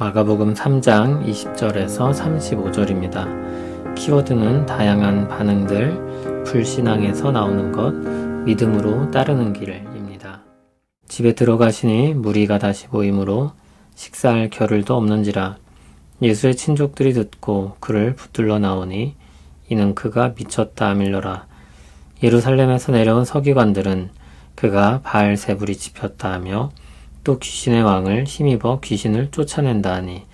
마가복음 3장 20절에서 35절입니다. 키워드는 다양한 반응들, 불신앙에서 나오는 것, 믿음으로 따르는 길입니다. 집에 들어가시니 무리가 다시 모이므로 식사할 겨를도 없는지라. 예수의 친족들이 듣고 그를 붙들러 나오니 이는 그가 미쳤다 하밀러라. 예루살렘에서 내려온 서기관들은 그가 바알세불이 집혔다 하며 또 귀신의 왕을 힘입어 귀신을 쫓아낸다 하니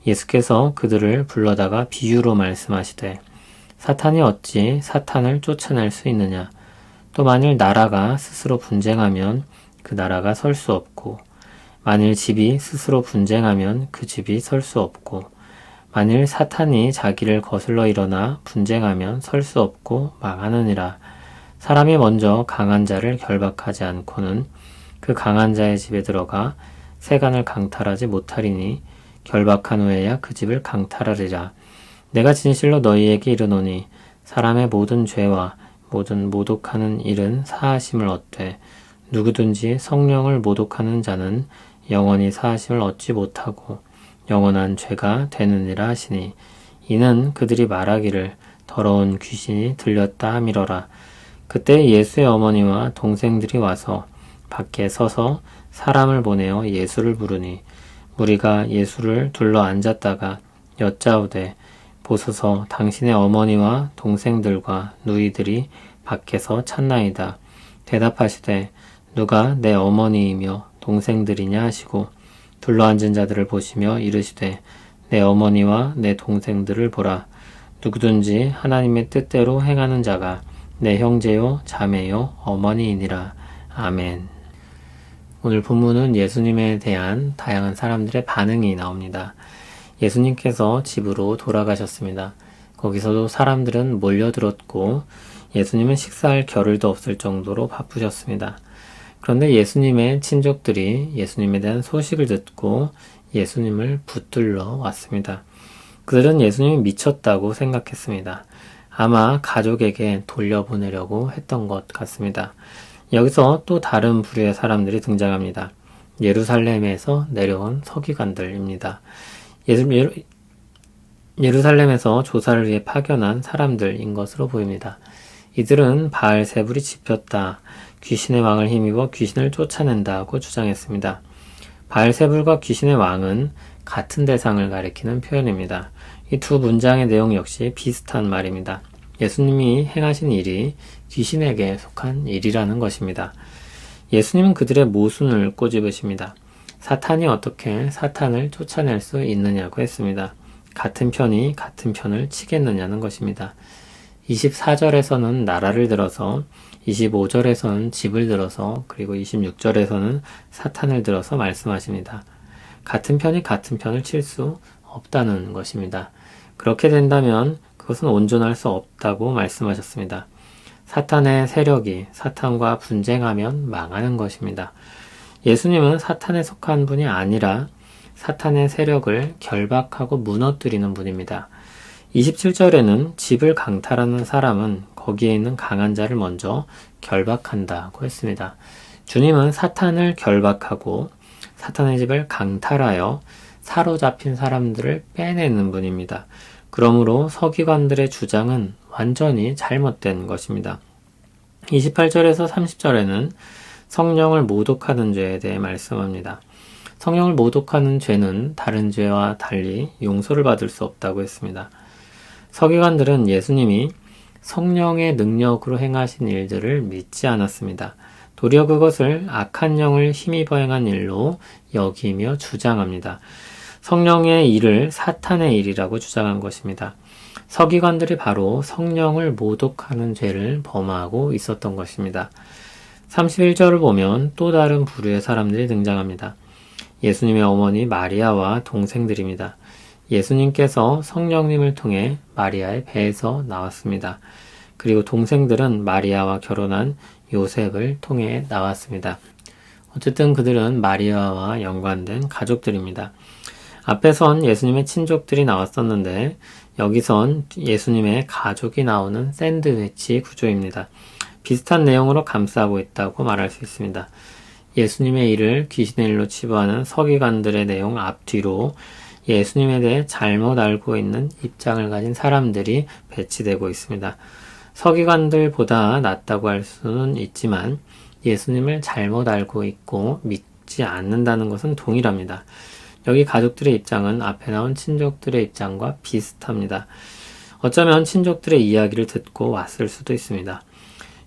예수께서 그들을 불러다가 비유로 말씀하시되 사탄이 어찌 사탄을 쫓아낼 수 있느냐. 또 만일 나라가 스스로 분쟁하면 그 나라가 설 수 없고 만일 집이 스스로 분쟁하면 그 집이 설 수 없고 만일 사탄이 자기를 거슬러 일어나 분쟁하면 설 수 없고 망하느니라. 사람이 먼저 강한 자를 결박하지 않고는 그 강한 자의 집에 들어가 세간을 강탈하지 못하리니 결박한 후에야 그 집을 강탈하리라. 내가 진실로 너희에게 이르노니 사람의 모든 죄와 모든 모독하는 일은 사하심을 얻되 누구든지 성령을 모독하는 자는 영원히 사하심을 얻지 못하고 영원한 죄가 되느니라 하시니 이는 그들이 말하기를 더러운 귀신이 들렸다 하미러라. 그때 예수의 어머니와 동생들이 와서 밖에 서서 사람을 보내어 예수를 부르니 무리가 예수를 둘러 앉았다가 여짜오되 보소서 당신의 어머니와 동생들과 누이들이 밖에서 찾나이다. 대답하시되 누가 내 어머니이며 동생들이냐 하시고 둘러앉은 자들을 보시며 이르시되 내 어머니와 내 동생들을 보라. 누구든지 하나님의 뜻대로 행하는 자가 내 형제요 자매요 어머니이니라. 아멘. 오늘 본문은 예수님에 대한 다양한 사람들의 반응이 나옵니다. 예수님께서 집으로 돌아가셨습니다. 거기서도 사람들은 몰려들었고 예수님은 식사할 겨를도 없을 정도로 바쁘셨습니다. 그런데 예수님의 친족들이 예수님에 대한 소식을 듣고 예수님을 붙들러 왔습니다. 그들은 예수님이 미쳤다고 생각했습니다. 아마 가족에게 돌려보내려고 했던 것 같습니다. 여기서 또 다른 부류의 사람들이 등장합니다. 예루살렘에서 내려온 서기관들입니다. 예루살렘에서 조사를 위해 파견한 사람들인 것으로 보입니다. 이들은 바알세불이 집혔다, 귀신의 왕을 힘입어 귀신을 쫓아낸다고 주장했습니다. 바알세불과 귀신의 왕은 같은 대상을 가리키는 표현입니다. 이 두 문장의 내용 역시 비슷한 말입니다. 예수님이 행하신 일이 귀신에게 속한 일이라는 것입니다. 예수님은 그들의 모순을 꼬집으십니다. 사탄이 어떻게 사탄을 쫓아낼 수 있느냐고 했습니다. 같은 편이 같은 편을 치겠느냐는 것입니다. 24절에서는 나라를 들어서, 25절에서는 집을 들어서, 그리고 26절에서는 사탄을 들어서 말씀하십니다. 같은 편이 같은 편을 칠 수 없다는 것입니다. 그렇게 된다면 그것은 온전할 수 없다고 말씀하셨습니다. 사탄의 세력이 사탄과 분쟁하면 망하는 것입니다. 예수님은 사탄에 속한 분이 아니라 사탄의 세력을 결박하고 무너뜨리는 분입니다. 27절에는 집을 강탈하는 사람은 거기에 있는 강한 자를 먼저 결박한다고 했습니다. 주님은 사탄을 결박하고 사탄의 집을 강탈하여 사로잡힌 사람들을 빼내는 분입니다. 그러므로 서기관들의 주장은 완전히 잘못된 것입니다. 28절에서 30절에는 성령을 모독하는 죄에 대해 말씀합니다. 성령을 모독하는 죄는 다른 죄와 달리 용서를 받을 수 없다고 했습니다. 서기관들은 예수님이 성령의 능력으로 행하신 일들을 믿지 않았습니다. 도리어 그것을 악한 영을 힘입어 행한 일로 여기며 주장합니다. 성령의 일을 사탄의 일이라고 주장한 것입니다. 서기관들이 바로 성령을 모독하는 죄를 범하고 있었던 것입니다. 31절을 보면 또 다른 부류의 사람들이 등장합니다. 예수님의 어머니 마리아와 동생들입니다. 예수님께서 성령님을 통해 마리아의 배에서 나왔습니다. 그리고 동생들은 마리아와 결혼한 요셉을 통해 나왔습니다. 어쨌든 그들은 마리아와 연관된 가족들입니다. 앞에선 예수님의 친족들이 나왔었는데 여기선 예수님의 가족이 나오는 샌드위치 구조입니다. 비슷한 내용으로 감싸고 있다고 말할 수 있습니다. 예수님의 일을 귀신의 일로 치부하는 서기관들의 내용 앞뒤로 예수님에 대해 잘못 알고 있는 입장을 가진 사람들이 배치되고 있습니다. 서기관들보다 낫다고 할 수는 있지만 예수님을 잘못 알고 있고 믿지 않는다는 것은 동일합니다. 여기 가족들의 입장은 앞에 나온 친족들의 입장과 비슷합니다. 어쩌면 친족들의 이야기를 듣고 왔을 수도 있습니다.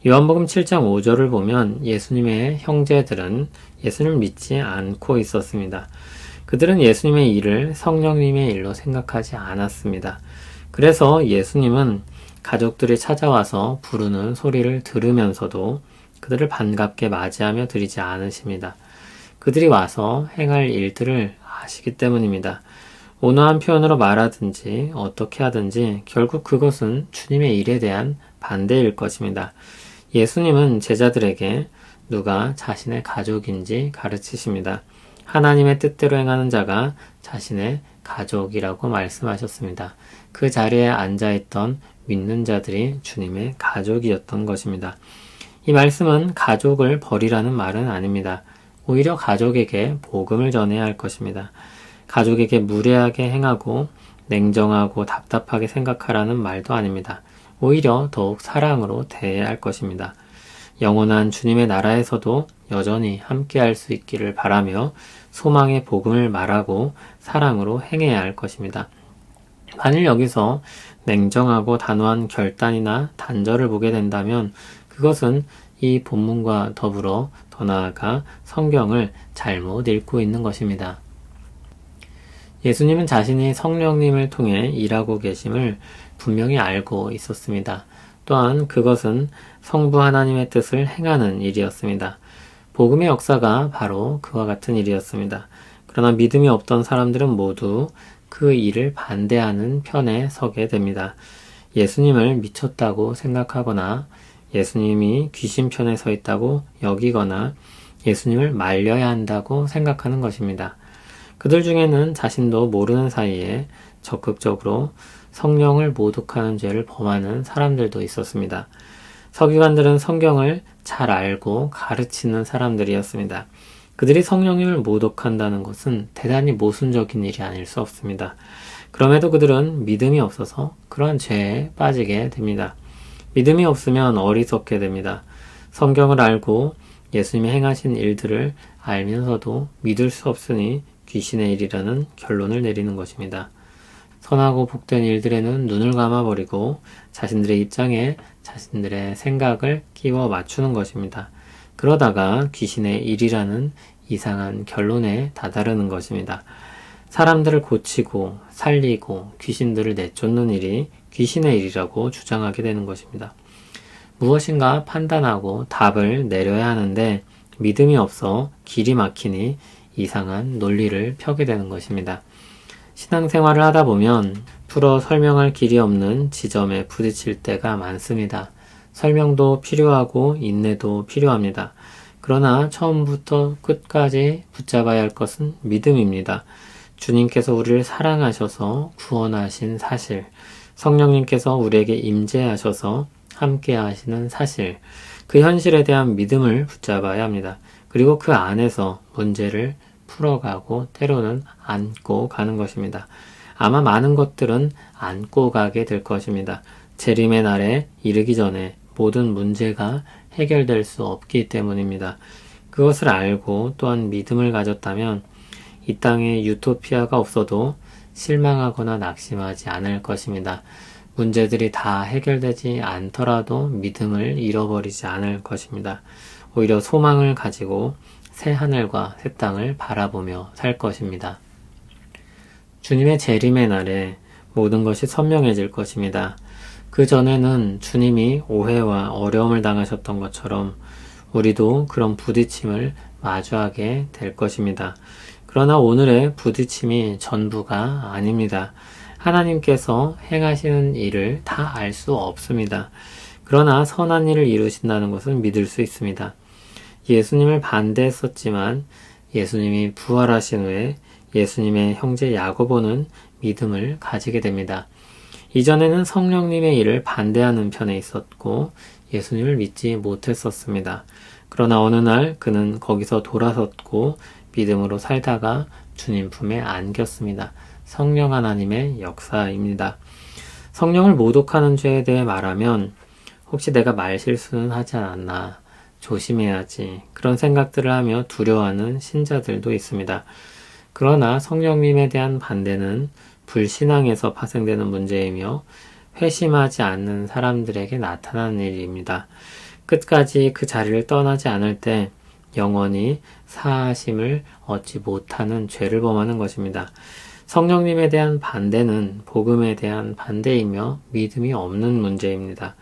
요한복음 7장 5절을 보면 예수님의 형제들은 예수님을 믿지 않고 있었습니다. 그들은 예수님의 일을 성령님의 일로 생각하지 않았습니다. 그래서 예수님은 가족들이 찾아와서 부르는 소리를 들으면서도 그들을 반갑게 맞이하며 드리지 않으십니다. 그들이 와서 행할 일들을 아시기 때문입니다. 온화한 표현으로 말하든지 어떻게 하든지 결국 그것은 주님의 일에 대한 반대일 것입니다. 예수님은 제자들에게 누가 자신의 가족인지 가르치십니다. 하나님의 뜻대로 행하는 자가 자신의 가족이라고 말씀하셨습니다. 그 자리에 앉아있던 믿는 자들이 주님의 가족이었던 것입니다. 이 말씀은 가족을 버리라는 말은 아닙니다. 오히려 가족에게 복음을 전해야 할 것입니다. 가족에게 무례하게 행하고 냉정하고 답답하게 생각하라는 말도 아닙니다. 오히려 더욱 사랑으로 대해야 할 것입니다. 영원한 주님의 나라에서도 여전히 함께할 수 있기를 바라며 소망의 복음을 말하고 사랑으로 행해야 할 것입니다. 만일 여기서 냉정하고 단호한 결단이나 단절을 보게 된다면 그것은 이 본문과 더불어 더 나아가 성경을 잘못 읽고 있는 것입니다. 예수님은 자신이 성령님을 통해 일하고 계심을 분명히 알고 있었습니다. 또한 그것은 성부 하나님의 뜻을 행하는 일이었습니다. 복음의 역사가 바로 그와 같은 일이었습니다. 그러나 믿음이 없던 사람들은 모두 그 일을 반대하는 편에 서게 됩니다. 예수님을 미쳤다고 생각하거나 예수님이 귀신 편에 서 있다고 여기거나 예수님을 말려야 한다고 생각하는 것입니다. 그들 중에는 자신도 모르는 사이에 적극적으로 성령을 모독하는 죄를 범하는 사람들도 있었습니다. 서기관들은 성경을 잘 알고 가르치는 사람들이었습니다. 그들이 성령님을 모독한다는 것은 대단히 모순적인 일이 아닐 수 없습니다. 그럼에도 그들은 믿음이 없어서 그러한 죄에 빠지게 됩니다. 믿음이 없으면 어리석게 됩니다. 성경을 알고 예수님이 행하신 일들을 알면서도 믿을 수 없으니 귀신의 일이라는 결론을 내리는 것입니다. 선하고 복된 일들에는 눈을 감아버리고 자신들의 입장에 자신들의 생각을 끼워 맞추는 것입니다. 그러다가 귀신의 일이라는 이상한 결론에 다다르는 것입니다. 사람들을 고치고 살리고 귀신들을 내쫓는 일이 귀신의 일이라고 주장하게 되는 것입니다. 무엇인가 판단하고 답을 내려야 하는데 믿음이 없어 길이 막히니 이상한 논리를 펴게 되는 것입니다. 신앙생활을 하다 보면 풀어 설명할 길이 없는 지점에 부딪힐 때가 많습니다. 설명도 필요하고 인내도 필요합니다. 그러나 처음부터 끝까지 붙잡아야 할 것은 믿음입니다. 주님께서 우리를 사랑하셔서 구원하신 사실, 성령님께서 우리에게 임재하셔서 함께 하시는 사실, 그 현실에 대한 믿음을 붙잡아야 합니다. 그리고 그 안에서 문제를 풀어가고 때로는 안고 가는 것입니다. 아마 많은 것들은 안고 가게 될 것입니다. 재림의 날에 이르기 전에 모든 문제가 해결될 수 없기 때문입니다. 그것을 알고 또한 믿음을 가졌다면 이 땅에 유토피아가 없어도 실망하거나 낙심하지 않을 것입니다. 문제들이 다 해결되지 않더라도 믿음을 잃어버리지 않을 것입니다. 오히려 소망을 가지고 새 하늘과 새 땅을 바라보며 살 것입니다. 주님의 재림의 날에 모든 것이 선명해질 것입니다. 그 전에는 주님이 오해와 어려움을 당하셨던 것처럼 우리도 그런 부딪힘을 마주하게 될 것입니다. 그러나 오늘의 부딪힘이 전부가 아닙니다. 하나님께서 행하시는 일을 다 알 수 없습니다. 그러나 선한 일을 이루신다는 것을 믿을 수 있습니다. 예수님을 반대했었지만 예수님이 부활하신 후에 예수님의 형제 야고보는 믿음을 가지게 됩니다. 이전에는 성령님의 일을 반대하는 편에 있었고 예수님을 믿지 못했었습니다. 그러나 어느 날 그는 거기서 돌아섰고 믿음으로 살다가 주님 품에 안겼습니다. 성령 하나님의 역사입니다. 성령을 모독하는 죄에 대해 말하면 혹시 내가 말실수는 하지 않았나, 조심해야지, 그런 생각들을 하며 두려워하는 신자들도 있습니다. 그러나 성령님에 대한 반대는 불신앙에서 파생되는 문제이며 회심하지 않는 사람들에게 나타나는 일입니다. 끝까지 그 자리를 떠나지 않을 때 영원히 사하심을 얻지 못하는 죄를 범하는 것입니다. 성령님에 대한 반대는 복음에 대한 반대이며 믿음이 없는 문제입니다.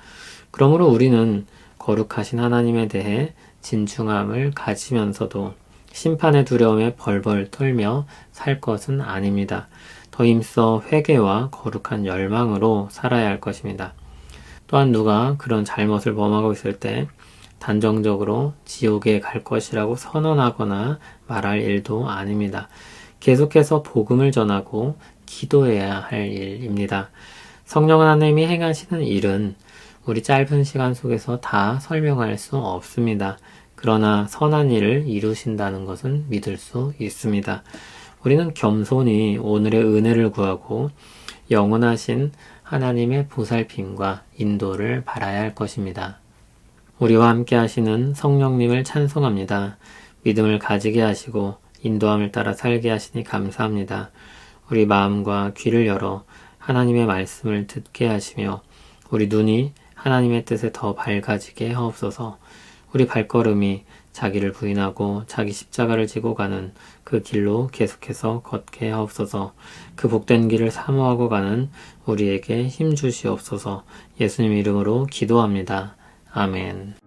그러므로 우리는 거룩하신 하나님에 대해 진중함을 가지면서도 심판의 두려움에 벌벌 떨며 살 것은 아닙니다. 더 힘써 회개와 거룩한 열망으로 살아야 할 것입니다. 또한 누가 그런 잘못을 범하고 있을 때 단정적으로 지옥에 갈 것이라고 선언하거나 말할 일도 아닙니다. 계속해서 복음을 전하고 기도해야 할 일입니다. 성령 하나님이 행하시는 일은 우리 짧은 시간 속에서 다 설명할 수 없습니다. 그러나 선한 일을 이루신다는 것은 믿을 수 있습니다. 우리는 겸손히 오늘의 은혜를 구하고 영원하신 하나님의 보살핌과 인도를 바라야 할 것입니다. 우리와 함께 하시는 성령님을 찬송합니다. 믿음을 가지게 하시고 인도함을 따라 살게 하시니 감사합니다. 우리 마음과 귀를 열어 하나님의 말씀을 듣게 하시며 우리 눈이 하나님의 뜻에 더 밝아지게 하옵소서. 우리 발걸음이 자기를 부인하고 자기 십자가를 지고 가는 그 길로 계속해서 걷게 하옵소서. 그 복된 길을 사모하고 가는 우리에게 힘 주시옵소서. 예수님 이름으로 기도합니다. 아멘.